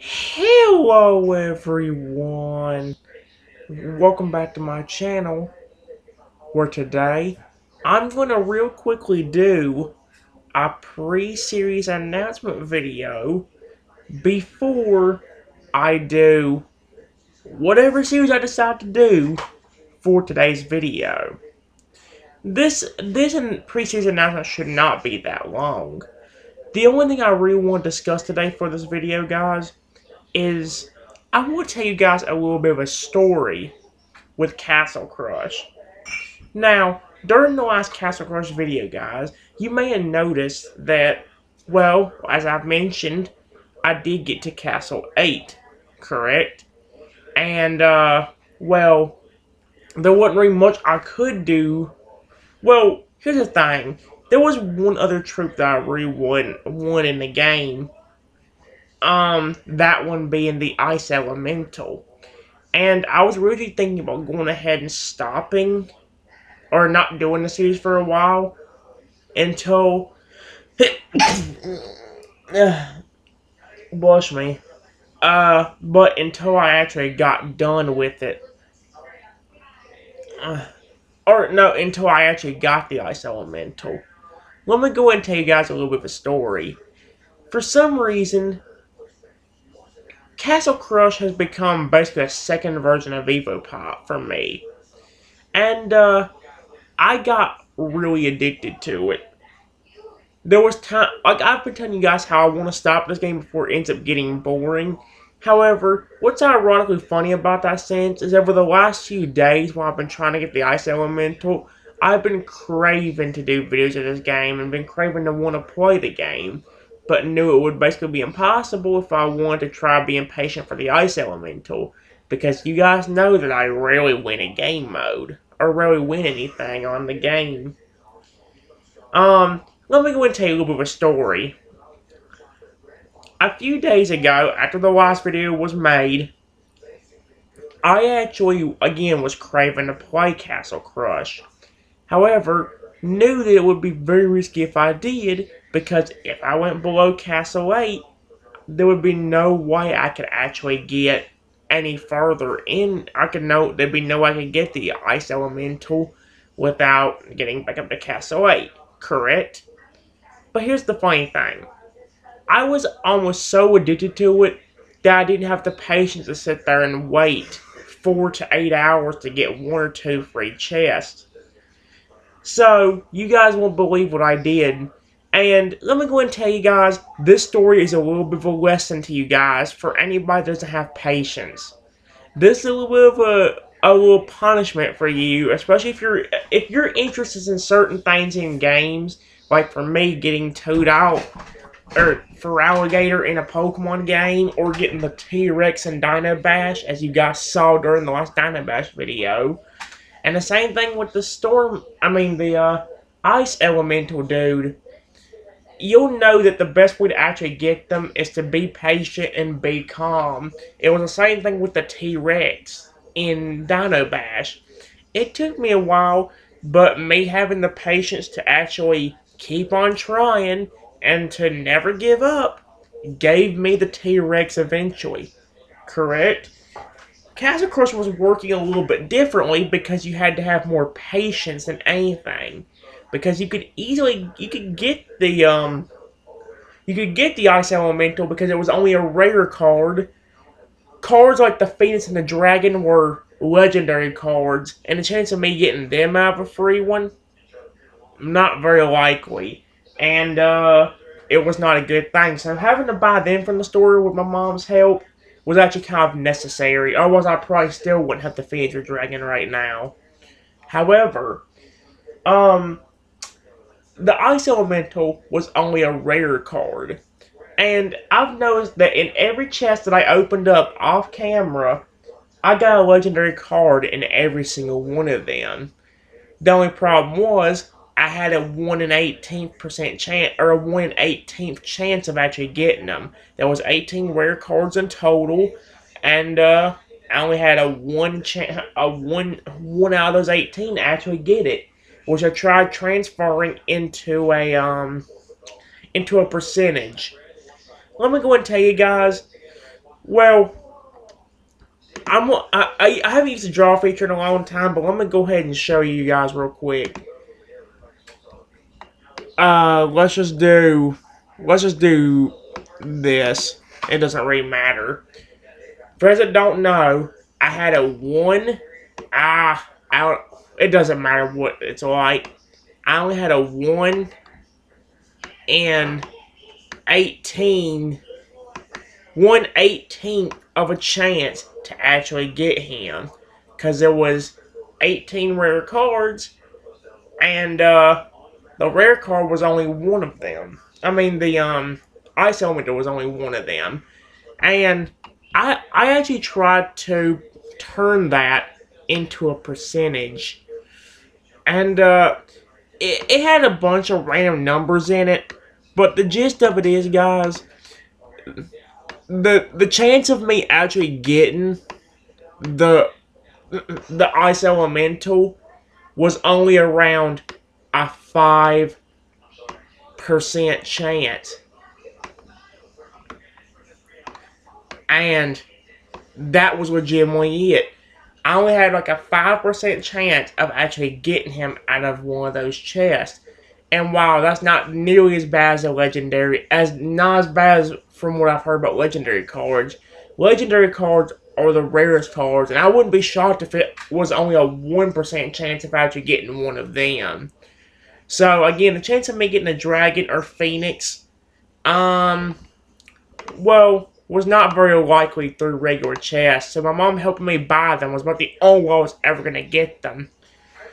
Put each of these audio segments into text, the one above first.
Hello everyone, welcome back to my channel, where today I'm going to real quickly do a pre-series announcement video before I do whatever series I decide to do for today's video. This pre-series announcement should not be that long. The only thing I really want to discuss today for this video, guys, is I want to tell you guys a little bit of a story with Castle Crush. Now, during the last Castle Crush video, guys, you may have noticed that, well, as I've mentioned, I did get to Castle 8, correct? And, well, there wasn't really much I could do. Well, here's the thing. There was one other troop that I really won in the game. That one being the Ice Elemental. And I was really thinking about going ahead and stopping, or not doing the series for a while, until, blush me, but until I actually got done with it. Or, no, until I actually got the Ice Elemental. Let me go ahead and tell you guys a little bit of a story. For some reason, Castle Crush has become basically a second version of EvoPop for me. And, I got really addicted to it. There was time, like, I've been telling you guys how I want to stop this game before it ends up getting boring. However, what's ironically funny about that sense is over the last few days while I've been trying to get the Ice Elemental, I've been craving to do videos of this game and been craving to want to play the game, but knew it would basically be impossible if I wanted to try being patient for the Ice Elemental, because you guys know that I rarely win in game mode, or rarely win anything on the game. Let me go and tell you a little bit of a story. A few days ago, after the last video was made, I actually, again, was craving to play Castle Crush. However, knew that it would be very risky if I did, because if I went below Castle 8, there would be no way I could actually get any further in. There'd be no way I could get the Ice Elemental without getting back up to Castle 8, correct? But here's the funny thing. I was almost so addicted to it that I didn't have the patience to sit there and wait 4 to 8 hours to get 1 or 2 free chests. So, you guys won't believe what I did. And let me go and tell you guys, this story is a little bit of a lesson to you guys for anybody that doesn't have patience. This is a little bit of a little punishment for you, especially if you're interested in certain things in games, like for me getting towed out, or for Alligator in a Pokemon game, or getting the T-Rex in Dino Bash, as you guys saw during the last Dino Bash video. And the same thing with the Ice Elemental dude. You'll know that the best way to actually get them is to be patient and be calm. It was the same thing with the T-Rex in Dino Bash. It took me a while, but me having the patience to actually keep on trying and to never give up gave me the T-Rex eventually, correct? Castle Crush was working a little bit differently because you had to have more patience than anything. Because you could get the Ice Elemental because it was only a rare card. Cards like the Phoenix and the Dragon were legendary cards, and the chance of me getting them out of a free one, not very likely. And it was not a good thing. So having to buy them from the store with my mom's help was actually kind of necessary. Otherwise, I probably still wouldn't have the Phoenix or Dragon right now. However, the Ice Elemental was only a rare card. And I've noticed that in every chest that I opened up off camera, I got a legendary card in every single one of them. The only problem was, I had a 1 in 18% chance, or a 1 in 18th chance of actually getting them. There was 18 rare cards in total, and I only had a one out of those 18 to actually get it, which I tried transferring into a percentage. Let me go and tell you guys, Well, I haven't used the draw feature in a long time, but let me go ahead and show you guys real quick. Let's just do this. It doesn't really matter. For those that don't know, I had a 1. It doesn't matter what it's like. I only had a 1 and 18, 1/18 of a chance to actually get him. Because there was 18 rare cards, and the rare card was only one of them. I mean, the ice elemental was only one of them. And I actually tried to turn that into a percentage. And it had a bunch of random numbers in it. But the gist of it is, guys, the chance of me actually getting the ice elemental was only around a 5% chance. And that was legitimately it. I only had like a 5% chance of actually getting him out of one of those chests. And while that's not nearly as bad as a legendary, not as bad as from what I've heard about legendary cards are the rarest cards, and I wouldn't be shocked if it was only a 1% chance of actually getting one of them. So again, the chance of me getting a dragon or phoenix, well, was not very likely through regular chests. So my mom helping me buy them was about the only way I was ever gonna get them.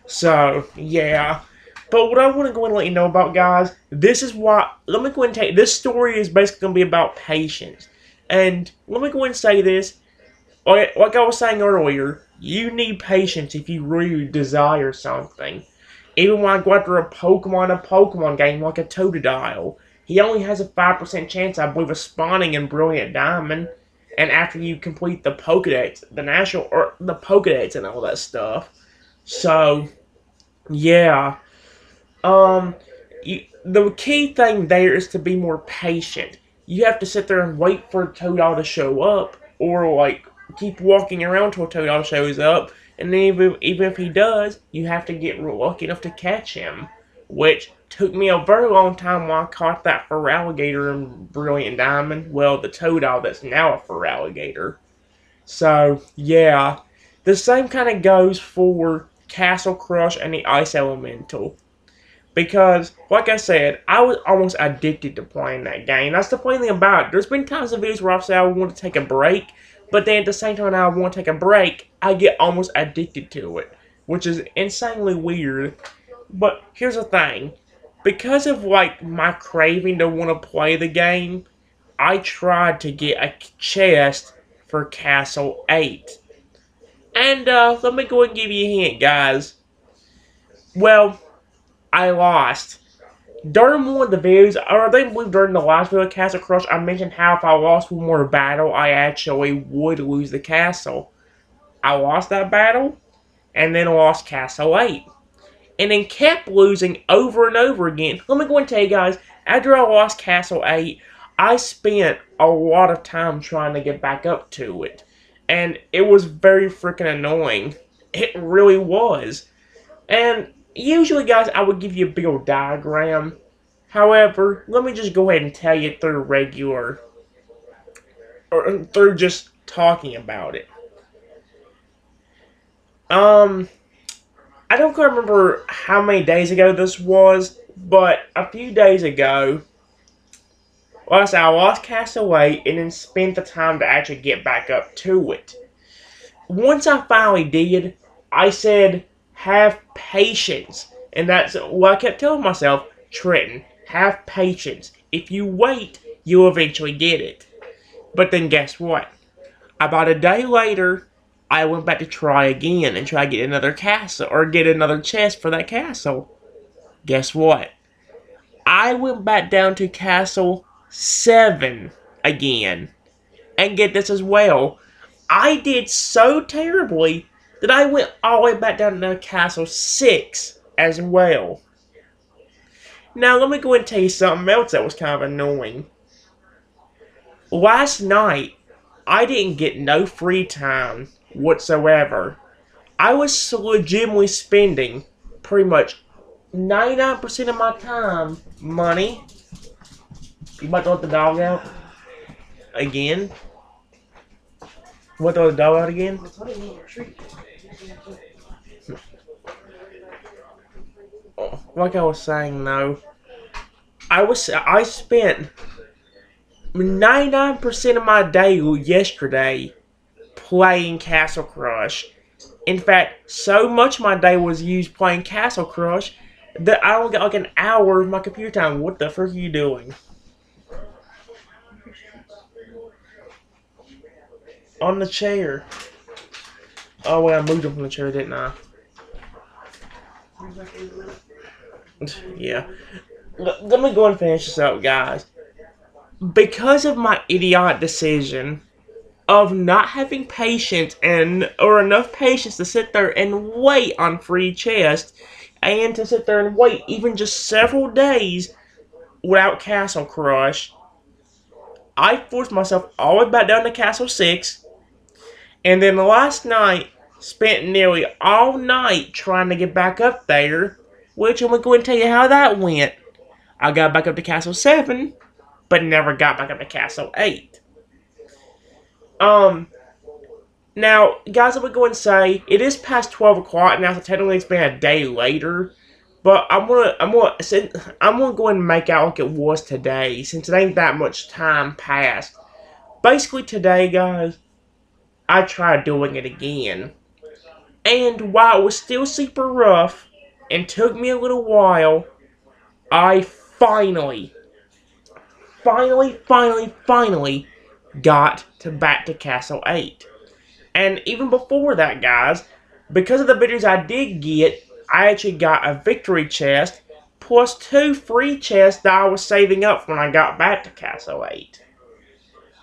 So yeah. But what I want to go and let you know about, guys, this is why. Let me go and tell you, this story is basically going to be about patience. And let me go and say this. Like I was saying earlier, you need patience if you really desire something. Even when I go after a Pokemon game like a Totodile, he only has a 5% chance, I believe, of spawning in Brilliant Diamond. And after you complete the Pokedex, the Pokedex and all that stuff. So, yeah. The key thing there is to be more patient. You have to sit there and wait for a Totodile to show up, or like keep walking around till a Totodile shows up, and then even if he does, you have to get lucky enough to catch him, which took me a very long time when I caught that Feraligatr in Brilliant Diamond. Well, the Totodile that's now a Feraligatr. So yeah, the same kind of goes for Castle Crush and the Ice Elemental. Because, like I said, I was almost addicted to playing that game. That's the funny thing about it. There's been times in videos where I've said I want to take a break, but then at the same time I want to take a break, I get almost addicted to it, which is insanely weird. But here's the thing. Because of, like, my craving to want to play the game, I tried to get a chest for Castle 8. And, let me go and give you a hint, guys. Well, I lost. During one of the videos, or I think during the last video of Castle Crush, I mentioned how if I lost one more battle, I actually would lose the castle. I lost that battle, and then lost Castle 8. And then kept losing over and over again. Let me go and tell you guys, after I lost Castle 8, I spent a lot of time trying to get back up to it. And it was very freaking annoying. It really was. And usually, guys, I would give you a big old diagram. However, let me just go ahead and tell you through through just talking about it. I don't quite remember how many days ago this was, but a few days ago, well, I said I lost Castle 8 and then spent the time to actually get back up to it. Once I finally did, I said, have patience. And that's what I kept telling myself, Trenton, have patience. If you wait, you'll eventually get it. But then guess what? About a day later, I went back to try again and try to get another castle, or get another chest for that castle. Guess what? I went back down to Castle 7 again. And get this as well. I did so terribly that I went all the way back down to Castle 6 as well. Now, let me go and tell you something else that was kind of annoying. Last night, I didn't get no free time whatsoever. I was legitimately spending pretty much 99% of my time money. You about to let the dog out? Again? What, throw the dog out again? Like I was saying though, I spent 99% of my day yesterday playing Castle Crush. In fact, so much of my day was used playing Castle Crush that I only got like an hour of my computer time. What the frick are you doing? On the chair. Oh, well, I moved him from the chair, didn't I? Yeah. Let me go and finish this up, guys. Because of my idiotic decision of not having patience or enough patience to sit there and wait on free chests, and to sit there and wait even just several days without Castle Crush, I forced myself all the way back down to Castle 6, and then last night spent nearly all night trying to get back up there, which I'm going to tell you how that went. I got back up to Castle 7, but never got back up to Castle 8. Now, guys, I'm going to go and say, it is past 12 o'clock now, so technically it's been a day later, but I'm gonna go and make out like it was today, since it ain't that much time passed. Basically today, guys, I tried doing it again. And while it was still super rough, and took me a little while, I finally got back to Castle 8. And even before that, guys, because of the victories I did get, I actually got a victory chest, plus 2 free chests that I was saving up when I got back to Castle 8.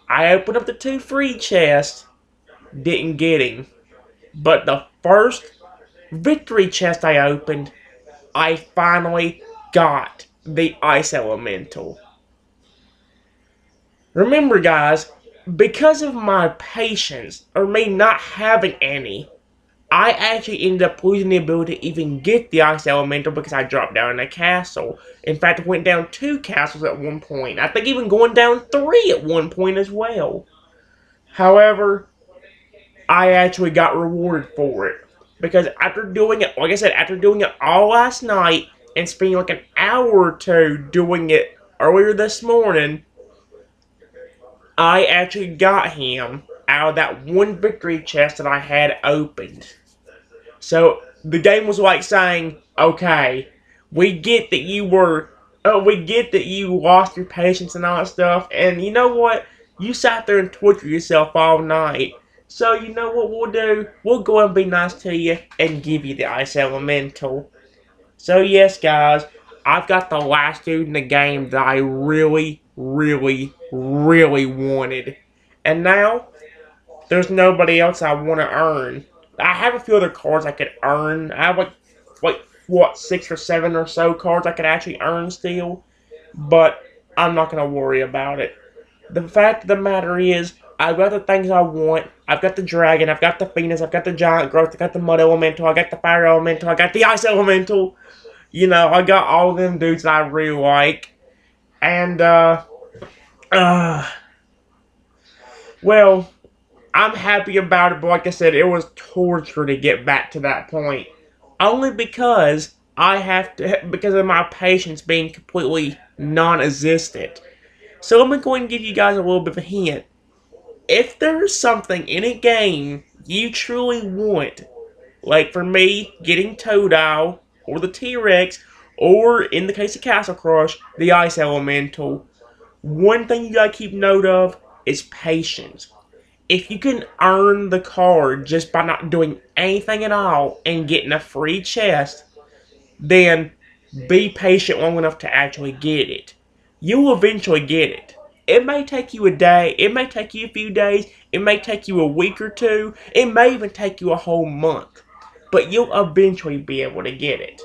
I opened up the 2 free chests, didn't get him. But the first victory chest I opened, I finally got the Ice Elemental. Remember, guys, because of my patience, or me not having any, I actually ended up losing the ability to even get the Ice Elemental because I dropped down in a castle. In fact, I went down 2 castles at one point. I think even going down 3 at one point as well. However, I actually got rewarded for it. Because after doing it, like I said, after doing it all last night, and spending like an hour or 2 doing it earlier this morning, I actually got him out of that 1 victory chest that I had opened. So, the game was like saying, okay, we get that you lost your patience and all that stuff, and you know what? You sat there and tortured yourself all night. So, you know what we'll do? We'll go and be nice to you and give you the Ice Elemental. So, yes, guys, I've got the last dude in the game that I really wanted. And now, there's nobody else I want to earn. I have a few other cards I could earn. I have what, 6 or 7 or so cards I could actually earn still. But I'm not going to worry about it. The fact of the matter is, I've got the things I want. I've got the Dragon, I've got the Phoenix, I've got the Giant Growth, I've got the Mud Elemental, I got the Fire Elemental, I got the Ice Elemental. You know, I got all of them dudes that I really like. And, well, I'm happy about it, but like I said, it was torture to get back to that point. Only because because of my patience being completely non-existent. So let me go ahead and give you guys a little bit of a hint. If there's something in a game you truly want, like for me, getting Totodile, or the T-Rex, or in the case of Castle Crush, the Ice Elemental, one thing you gotta keep note of is patience. If you can earn the card just by not doing anything at all and getting a free chest, then be patient long enough to actually get it. You'll eventually get it. It may take you a day, it may take you a few days, it may take you a week or 2, it may even take you a whole month. But you'll eventually be able to get it.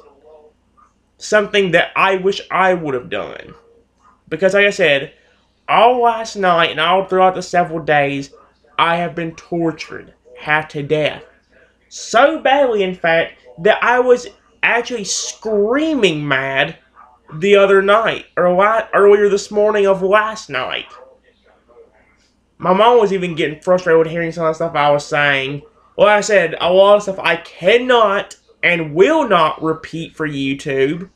Something that I wish I would have done. Because like I said, all last night and all throughout the several days, I have been tortured half to death. So badly, in fact, that I was actually screaming mad the other night, or earlier this morning of last night. My mom was even getting frustrated with hearing some of the stuff I was saying. Like I said, a lot of stuff I cannot and will not repeat for YouTube.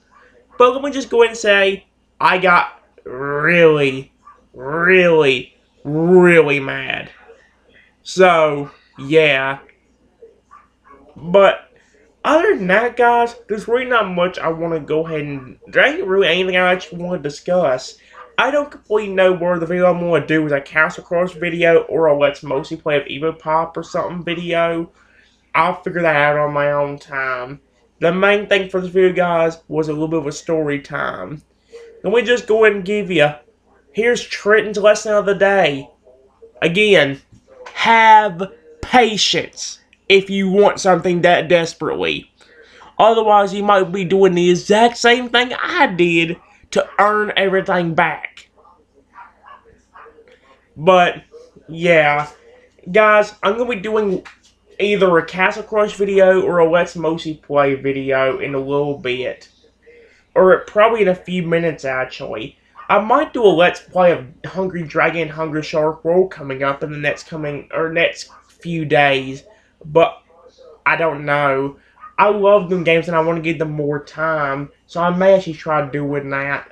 But let me just go ahead and say, I got really, really, really mad. So, yeah. But other than that, guys, there's really not much I want to go ahead and... There ain't really anything I actually want to discuss. I don't completely know where the video I'm going to do is a Castle Cross video or a Let's Mostly Play of Evo Pop or something video. I'll figure that out on my own time. The main thing for this video, guys, was a little bit of a story time. Let me just go ahead and give you... Here's Trenton's lesson of the day. Again, have patience if you want something that desperately. Otherwise, you might be doing the exact same thing I did to earn everything back. But, yeah. Guys, I'm going to be doing either a Castle Crush video or a Let's Mostly Play video in a little bit. Or probably in a few minutes, actually. I might do a Let's Play of Hungry Dragon, Hungry Shark World coming up in the next few days. But, I don't know. I love them games and I want to give them more time. So I may actually try doing that.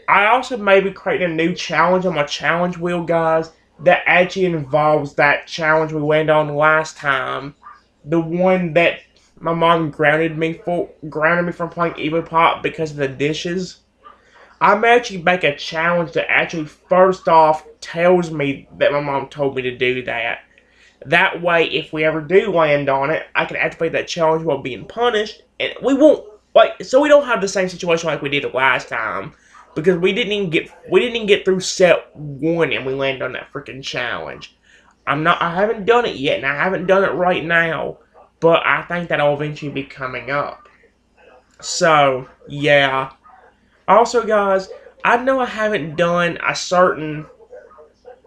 I also may be creating a new challenge on my challenge wheel, guys, that actually involves that challenge we went on last time. The one that my mom grounded me from playing Evo Pop because of the dishes. I may actually make a challenge that actually first off tells me that my mom told me to do that. That way, if we ever do land on it, I can activate that challenge while being punished, and we won't so we don't have the same situation like we did last time, because we didn't even get through set 1 and we landed on that freaking challenge. I haven't done it yet, and I haven't done it right now, but I think that'll eventually be coming up. So yeah. Also, guys, I know I haven't done a certain...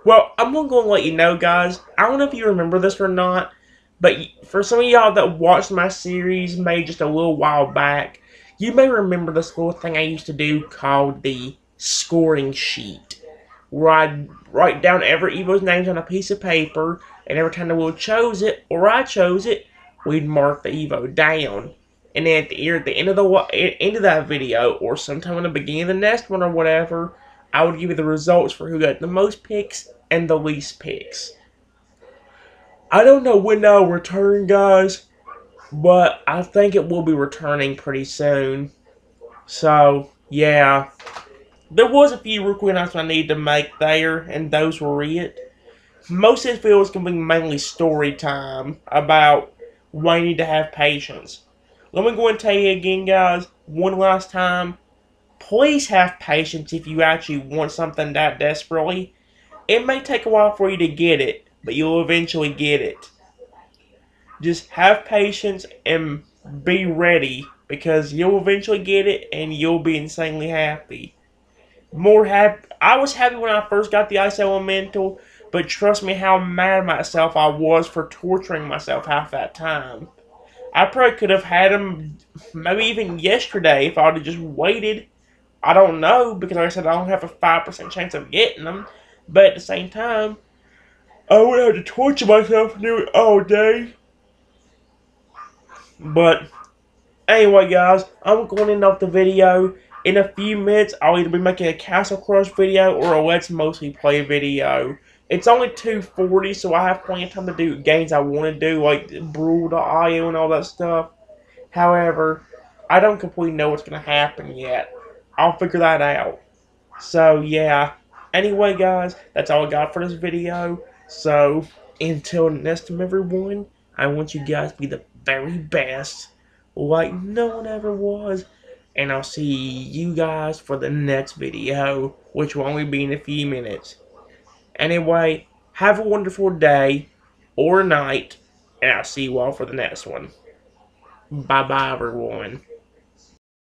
Well, I'm going to let you know, guys. I don't know if you remember this or not, but for some of y'all that watched my series made just a little while back, you may remember this little thing I used to do called the scoring sheet, where I'd write down every Evo's names on a piece of paper, and every time the wheel chose it, or I chose it, we'd mark the Evo down. And then at the end of that video, or sometime in the beginning of the next one or whatever, I would give you the results for who got the most picks and the least picks. I don't know when they'll return, guys, but I think it will be returning pretty soon. So, yeah. There was a few real quick announcements I needed to make there, and those were it. Most of this video is going to be mainly story time about why you need to have patience. Let me go and tell you again, guys, one last time. Please have patience if you actually want something that desperately. It may take a while for you to get it, but you'll eventually get it. Just have patience and be ready, because you'll eventually get it and you'll be insanely happy. I was happy when I first got the Ice Elemental, but trust me how mad myself I was for torturing myself half that time. I probably could have had him maybe even yesterday if I would have just waited. I don't know, because like I said, I don't have a 5% chance of getting them. But at the same time, I would have to torture myself and do it all day. But anyway, guys, I'm going to end off the video. In a few minutes, I'll either be making a Castle Crush video or a Let's Mostly Play video. It's only 2:40, so I have plenty of time to do games I want to do, like Brawl.io and all that stuff. However, I don't completely know what's going to happen yet. I'll figure that out. So, yeah. Anyway, guys, that's all I got for this video. So, until next time, everyone, I want you guys to be the very best, like no one ever was. And I'll see you guys for the next video, which will only be in a few minutes. Anyway, have a wonderful day or night, and I'll see you all for the next one. Bye-bye, everyone.